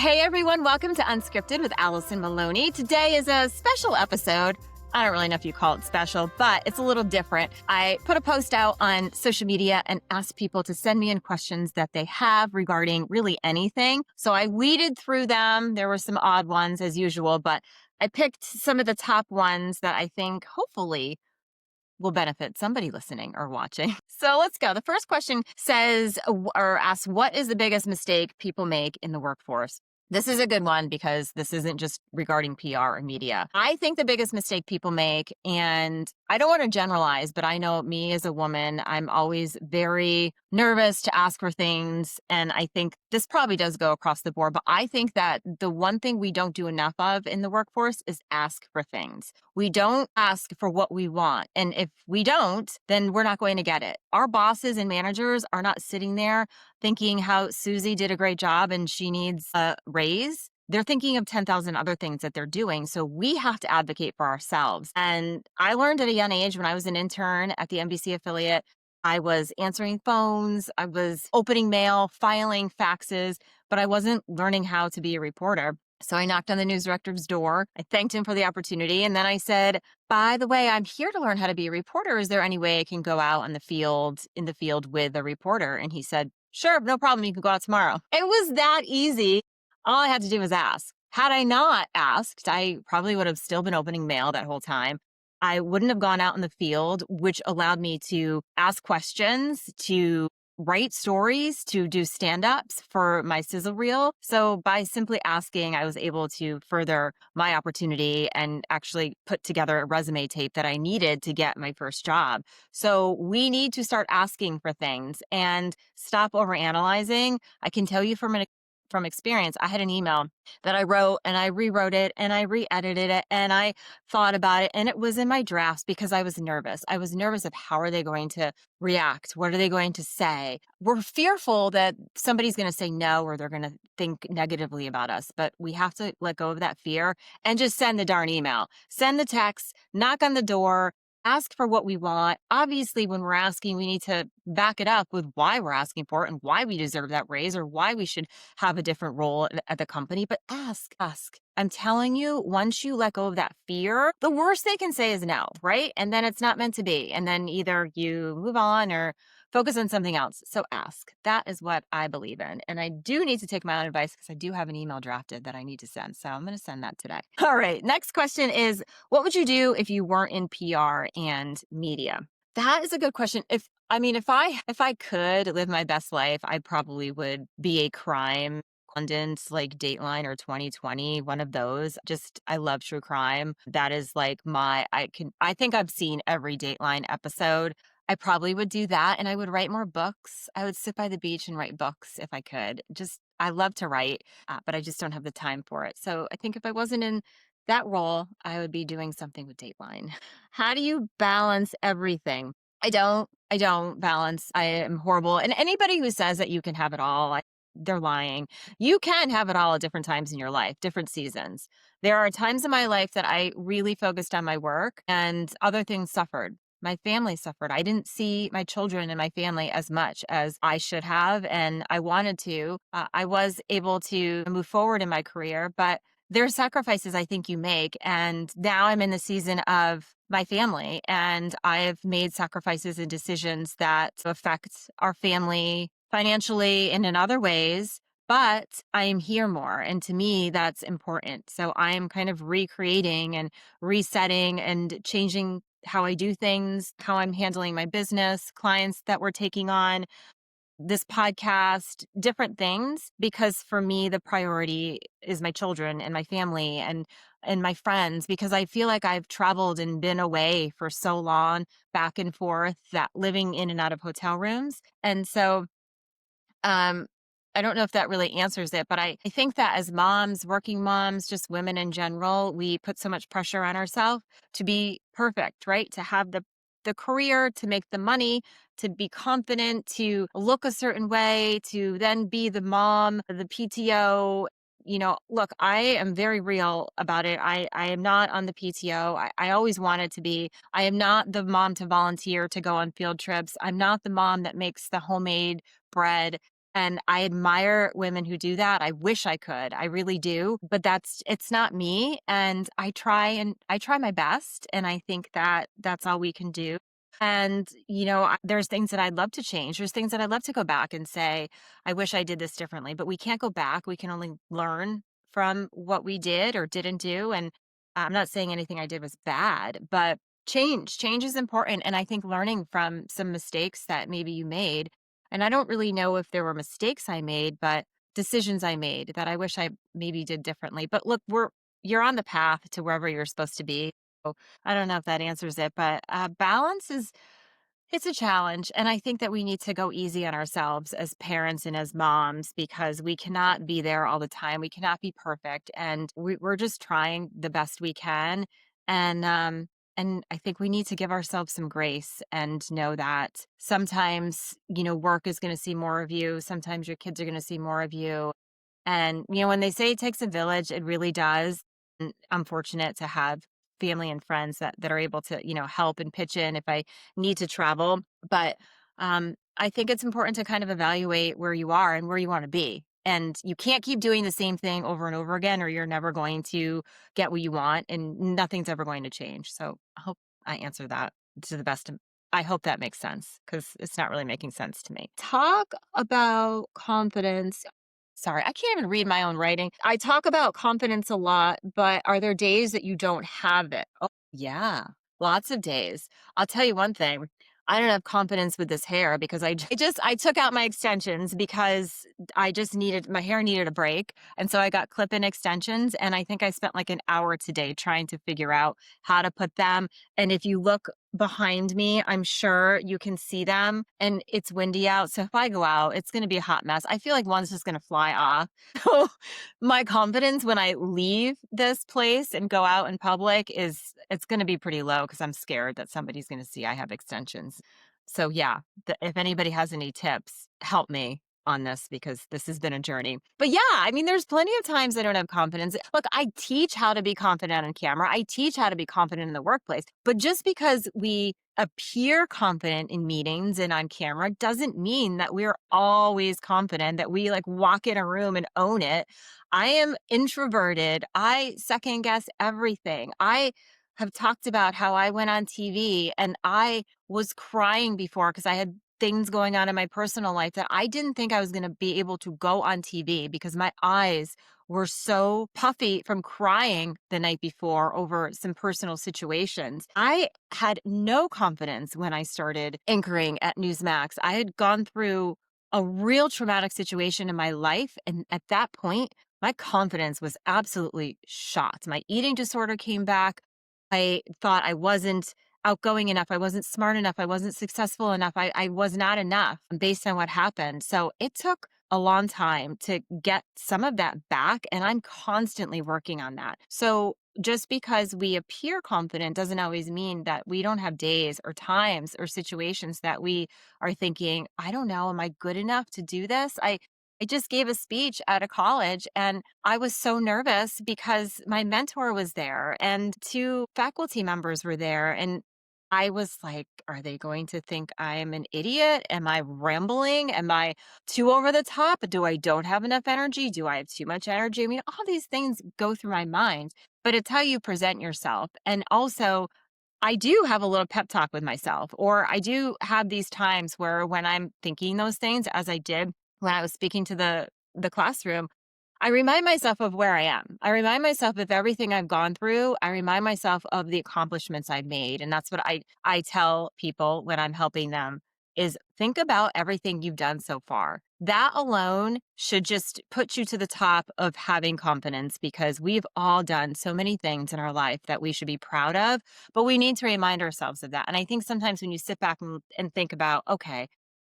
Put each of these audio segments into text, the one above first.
Hey everyone, welcome to Unscripted with Alison Maloni. Today is a special episode. I don't really know if you call it special, but it's a little different. I put a post out on social media and asked people to send me in questions that they have regarding really anything. So I weeded through them. There were some odd ones as usual, but I picked some of the top ones that I think hopefully will benefit somebody listening or watching. So let's go. The first question says or asks, what is the biggest mistake people make in the workforce? This is a good one because this isn't just regarding PR or media. I think the biggest mistake people make, and I don't want to generalize, but I know me as a woman, I'm always very nervous to ask for things. And I think this probably does go across the board, but I think that the one thing we don't do enough of in the workforce is ask for things. We don't ask for what we want. And if we don't, then we're not going to get it. Our bosses and managers are not sitting there thinking how Susie did a great job and she needs a raise. They're thinking of 10,000 other things that they're doing. So we have to advocate for ourselves. And I learned at a young age when I was an intern at the NBC affiliate, I was answering phones, I was opening mail, filing faxes, but I wasn't learning how to be a reporter. So I knocked on the news director's door. I thanked him for the opportunity. And then I said, by the way, I'm here to learn how to be a reporter. Is there any way I can go out in the field with a reporter? And he said, sure, no problem. You can go out tomorrow. It was that easy. All I had to do was ask. Had I not asked, I probably would have still been opening mail that whole time. I wouldn't have gone out in the field, which allowed me to ask questions, to write stories, to do stand-ups for my sizzle reel. So by simply asking, I was able to further my opportunity and actually put together a resume tape that I needed to get my first job. So we need to start asking for things and stop overanalyzing. I can tell you from experience, I had an email that I wrote and I rewrote it and I re-edited it and I thought about it and it was in my drafts because I was nervous. I was nervous of how are they going to react? What are they going to say? We're fearful that somebody's going to say no or they're going to think negatively about us, but we have to let go of that fear and just send the darn email, send the text, knock on the door, ask for what we want. Obviously, when we're asking, we need to back it up with why we're asking for it and why we deserve that raise or why we should have a different role at the company. But ask. I'm telling you, once you let go of that fear, the worst they can say is no, right? And then it's not meant to be. And then either you move on or focus on something else. So ask. That is what I believe in. And I do need to take my own advice because I do have an email drafted that I need to send. So I'm going to send that today. All right. Next question is, what would you do if you weren't in PR and media? That is a good question. If I could live my best life, I probably would be a crime pundit like Dateline or 2020, one of those. Just I love true crime. That is like I think I've seen every Dateline episode. I probably would do that and I would write more books. I would sit by the beach and write books if I could. Just I love to write, but I just don't have the time for it. So I think if I wasn't in that role, I would be doing something with Dateline. How do you balance everything? I don't balance. I am horrible. And anybody who says that you can have it all, they're lying. You can have it all at different times in your life, different seasons. There are times in my life that I really focused on my work and other things suffered. My family suffered. I didn't see my children and my family as much as I should have, and I wanted to. I was able to move forward in my career, but there are sacrifices I think you make. And now I'm in the season of my family, and I've made sacrifices and decisions that affect our family financially and in other ways, but I am here more. And to me, that's important. So I am kind of recreating and resetting and changing how I do things, how I'm handling my business, clients that we're taking on, this podcast, different things, because for me, the priority is my children and my family and my friends, because I feel like I've traveled and been away for so long, back and forth, that living in and out of hotel rooms. And so um, I don't know if that really answers it, but I think that as moms, working moms, just women in general, we put so much pressure on ourselves to be perfect, right? To have the career, to make the money, to be confident, to look a certain way, to then be the mom, the PTO. Look, I am very real about it. I am not on the PTO. I always wanted to be. I am not the mom to volunteer to go on field trips. I'm not the mom that makes the homemade bread. And I admire women who do that. I wish I could. I really do. But it's not me. And I try my best. And I think that that's all we can do. And, there's things that I'd love to change. There's things that I'd love to go back and say, I wish I did this differently, but we can't go back. We can only learn from what we did or didn't do. And I'm not saying anything I did was bad, but change is important. And I think learning from some mistakes that maybe you made, and I don't really know if there were mistakes I made, but decisions I made that I wish I maybe did differently. But look, you're on the path to wherever you're supposed to be. So I don't know if that answers it, but balance is it's a challenge. And I think that we need to go easy on ourselves as parents and as moms because we cannot be there all the time. We cannot be perfect. And we're just trying the best we can. And I think we need to give ourselves some grace and know that sometimes, work is going to see more of you. Sometimes your kids are going to see more of you. And, when they say it takes a village, it really does. And I'm fortunate to have family and friends that are able to, help and pitch in if I need to travel. But I think it's important to kind of evaluate where you are and where you want to be. And you can't keep doing the same thing over and over again, or you're never going to get what you want and nothing's ever going to change. So I hope I answer that to the best of I hope that makes sense because it's not really making sense to me. Talk about confidence. Sorry, I can't even read my own writing. I talk about confidence a lot, but are there days that you don't have it? Oh, yeah, lots of days. I'll tell you one thing. I don't have confidence with this hair because I took out my extensions because my hair needed a break. And so I got clip-in extensions. And I think I spent like an hour today trying to figure out how to put them. And if you look behind me, I'm sure you can see them and it's windy out. So if I go out, it's going to be a hot mess. I feel like one's just going to fly off. So my confidence when I leave this place and go out in public it's going to be pretty low because I'm scared that somebody's going to see I have extensions. So yeah, if anybody has any tips, help me on this because this has been a journey. But yeah, I mean, there's plenty of times I don't have confidence. Look, I teach how to be confident on camera. I teach how to be confident in the workplace. But just because we appear confident in meetings and on camera doesn't mean that we're always confident, that we like walk in a room and own it. I am introverted. I second guess everything. I have talked about how I went on TV and I was crying before because I had things going on in my personal life that I didn't think I was going to be able to go on TV because my eyes were so puffy from crying the night before over some personal situations. I had no confidence when I started anchoring at Newsmax. I had gone through a real traumatic situation in my life. And at that point, my confidence was absolutely shot. My eating disorder came back. I thought I wasn't outgoing enough. I wasn't smart enough. I wasn't successful enough. I was not enough based on what happened. So it took a long time to get some of that back. And I'm constantly working on that. So just because we appear confident doesn't always mean that we don't have days or times or situations that we are thinking, I don't know, am I good enough to do this? I just gave a speech at a college and I was so nervous because my mentor was there and two faculty members were there. And I was like, are they going to think I'm an idiot? Am I rambling? Am I too over the top? Do I don't have enough energy? Do I have too much energy? I mean, all these things go through my mind, but it's how you present yourself. And also, I do have a little pep talk with myself, or I do have these times where when I'm thinking those things, as I did when I was speaking to the classroom, I remind myself of where I am. I remind myself of everything I've gone through. I remind myself of the accomplishments I've made. And that's what I tell people when I'm helping them is think about everything you've done so far. That alone should just put you to the top of having confidence because we've all done so many things in our life that we should be proud of, but we need to remind ourselves of that. And I think sometimes when you sit back and think about, okay,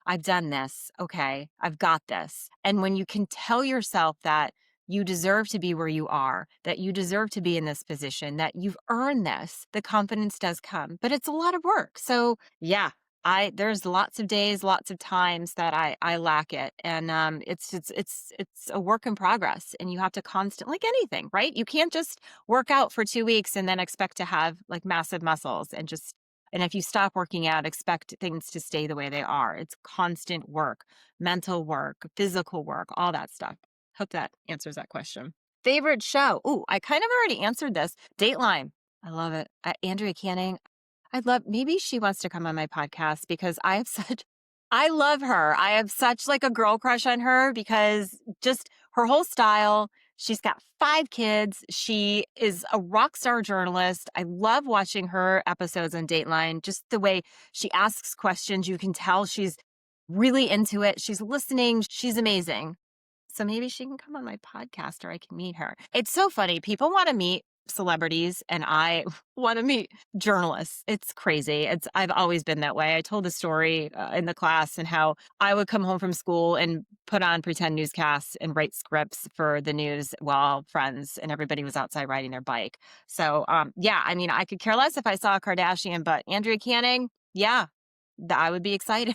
I've done this. Okay, I've got this. And when you can tell yourself that you deserve to be where you are, that you deserve to be in this position, that you've earned this, the confidence does come. But it's a lot of work. So yeah, there's lots of days, lots of times that I lack it. And it's a work in progress. And you have to like anything, right? You can't just work out for 2 weeks and then expect to have like massive muscles and just And if you stop working out, expect things to stay the way they are. It's constant work, mental work, physical work, all that stuff. Hope that answers that question. Favorite show? Ooh, I kind of already answered this. Dateline. I love it. Andrea Canning. Maybe she wants to come on my podcast because I love her. I have such like a girl crush on her because just her whole style. She's got 5 kids. She is a rock star journalist. I love watching her episodes on Dateline. Just the way she asks questions, you can tell she's really into it. She's listening. She's amazing. So maybe she can come on my podcast or I can meet her. It's so funny. People want to meet celebrities and I want to meet journalists. It's crazy. I've always been that way. I told the story in the class and how I would come home from school and put on pretend newscasts and write scripts for the news while friends and everybody was outside riding their bike. So yeah, I mean, I could care less if I saw a Kardashian, but Andrea Canning, yeah, I would be excited.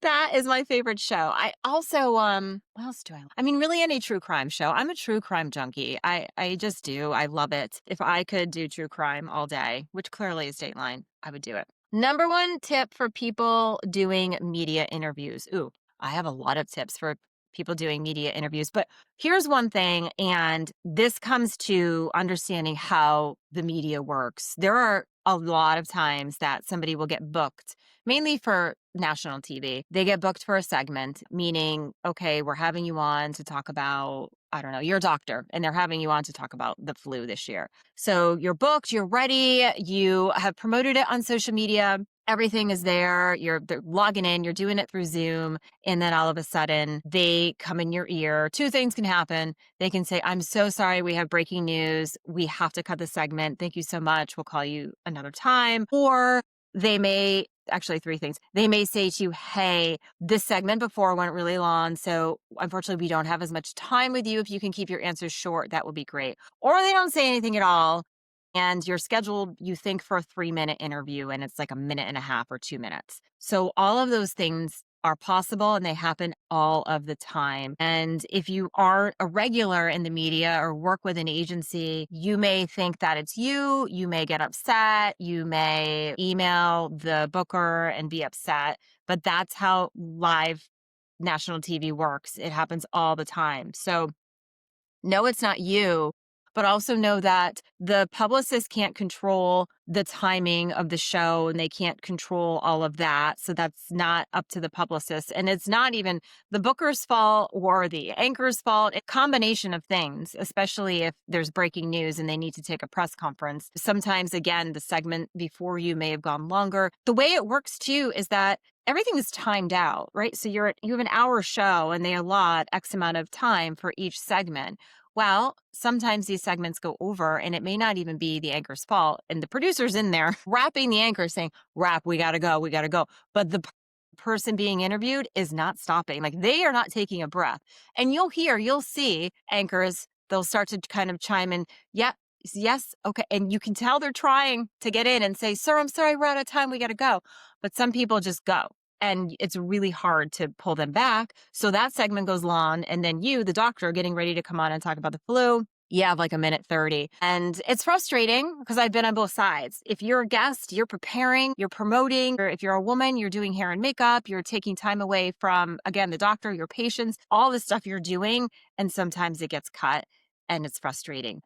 That is my favorite show. I also, what else do I I mean, really any true crime show. I'm a true crime junkie. I just do. I love it. If I could do true crime all day, which clearly is Dateline, I would do it. Number one tip for people doing media interviews. Ooh, I have a lot of tips for people doing media interviews, but here's one thing, and this comes to understanding how the media works. There are a lot of times that somebody will get booked mainly for national TV. They get booked for a segment, meaning, okay, we're having you on to talk about, I don't know, you're a doctor, and they're having you on to talk about the flu this year. So you're booked, you're ready, you have promoted it on social media. Everything is there. They're logging in, you're doing it through Zoom. And then all of a sudden they come in your ear. 2 things can happen. They can say, I'm so sorry. We have breaking news. We have to cut the segment. Thank you so much. We'll call you another time. Or they may, actually 3 things. They may say to you, hey, this segment before went really long. So unfortunately, we don't have as much time with you. If you can keep your answers short, that would be great. Or they don't say anything at all. And you're scheduled, you think, for a 3-minute interview, and it's like a minute and a half or 2 minutes. So all of those things are possible and they happen all of the time. And if you aren't a regular in the media or work with an agency, you may think that it's you. You may get upset. You may email the booker and be upset. But that's how live national TV works. It happens all the time. So no, it's not you, but also know that the publicist can't control the timing of the show and they can't control all of that. So that's not up to the publicist. And it's not even the booker's fault or the anchor's fault. A combination of things, especially if there's breaking news and they need to take a press conference. Sometimes, again, the segment before you may have gone longer. The way it works too is that everything is timed out, right? So you have an hour show and they allot X amount of time for each segment. Well, sometimes these segments go over and it may not even be the anchor's fault. And the producer's in there rapping the anchor saying, rap, we got to go, we got to go. But the person being interviewed is not stopping. Like they are not taking a breath. And you'll see anchors, they'll start to kind of chime in. Yeah, yes, okay. And you can tell they're trying to get in and say, sir, I'm sorry, we're out of time. We got to go. But some people just go. And it's really hard to pull them back. So that segment goes long. And then you, the doctor, getting ready to come on and talk about the flu, you have like a minute 30. And it's frustrating because I've been on both sides. If you're a guest, you're preparing, you're promoting, or if you're a woman, you're doing hair and makeup, you're taking time away from, again, the doctor, your patients, all the stuff you're doing. And sometimes it gets cut and it's frustrating.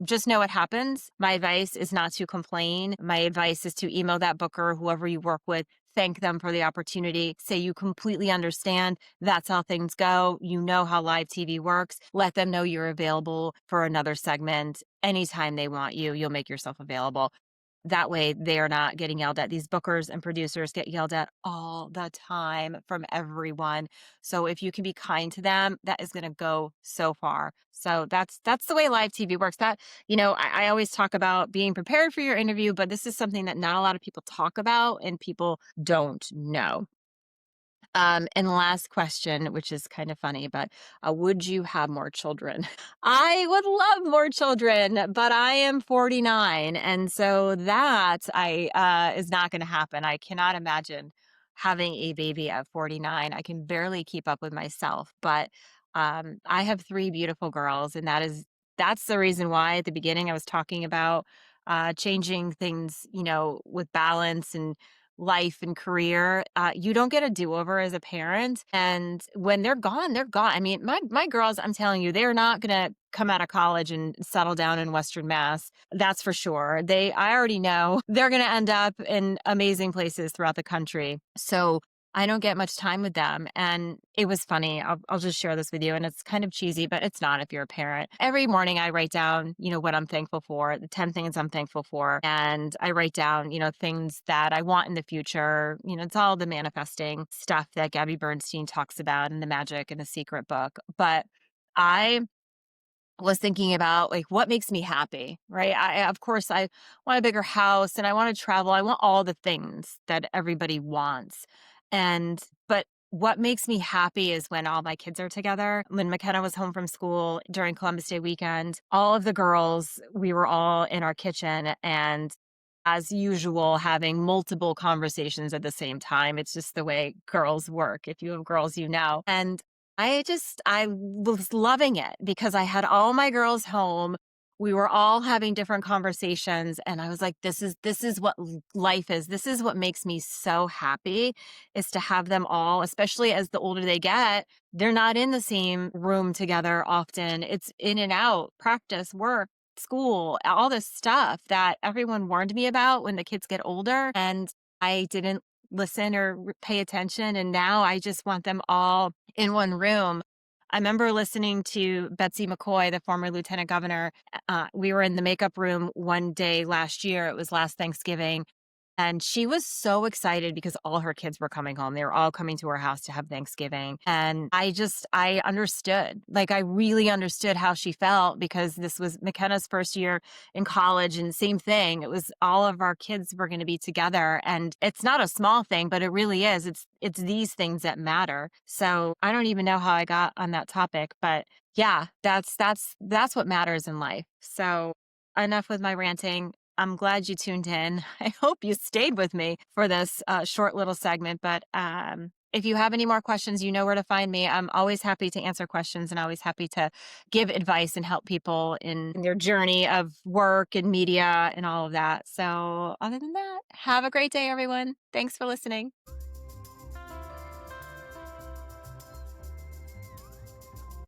Just know what happens. My advice is not to complain. My advice is to email that booker, whoever you work with, thank them for the opportunity, say you completely understand. That's how things go. You know how live TV works. Let them know you're available for another segment. Anytime they want you, you'll make yourself available. That way they are not getting yelled at. These bookers and producers get yelled at all the time from everyone. So if you can be kind to them, that is going to go so far. So that's the way live TV works. That, I always talk about being prepared for your interview, but this is something that not a lot of people talk about and people don't know. And the last question, which is kind of funny, but would you have more children? I would love more children, but I am 49. And so that is not going to happen. I cannot imagine having a baby at 49. I can barely keep up with myself, but I have 3 beautiful girls. And that's the reason why at the beginning I was talking about changing things, with balance and life and career. You don't get a do-over as a parent. And when they're gone, they're gone. I mean, my girls, I'm telling you, they're not gonna come out of college and settle down in Western Mass. That's for sure. I already know they're gonna end up in amazing places throughout the country. So I don't get much time with them. And it was funny. I'll just share this with you. And it's kind of cheesy, but it's not if you're a parent. Every morning I write down, what I'm thankful for, the 10 things I'm thankful for. And I write down, things that I want in the future. It's all the manifesting stuff that Gabby Bernstein talks about in The Magic and the Secret book. But I was thinking about like what makes me happy, right? Of course I want a bigger house and I want to travel. I want all the things that everybody wants. But what makes me happy is when all my kids are together. When McKenna was home from school during Columbus Day weekend, all of the girls, we were all in our kitchen and as usual, having multiple conversations at the same time. It's just the way girls work. If you have girls, you know. And I was loving it because I had all my girls home. We were all having different conversations and I was like, this is what life is. This is what makes me so happy is to have them all, especially as the older they get, they're not in the same room together often. It's in and out, practice, work, school, all this stuff that everyone warned me about when the kids get older. And I didn't listen or pay attention. And now I just want them all in one room. I remember listening to Betsy McCoy, the former lieutenant governor. We were in the makeup room one day last year. It was last Thanksgiving. And she was so excited because all her kids were coming home. They were all coming to her house to have Thanksgiving. And I understood. Like, I really understood how she felt because this was McKenna's first year in college. And same thing. It was all of our kids were going to be together. And it's not a small thing, but it really is. It's these things that matter. So I don't even know how I got on that topic, but yeah, that's what matters in life. So enough with my ranting. I'm glad you tuned in. I hope you stayed with me for this short little segment. But if you have any more questions, you know where to find me. I'm always happy to answer questions and always happy to give advice and help people in their journey of work and media and all of that. So, other than that, have a great day, everyone. Thanks for listening.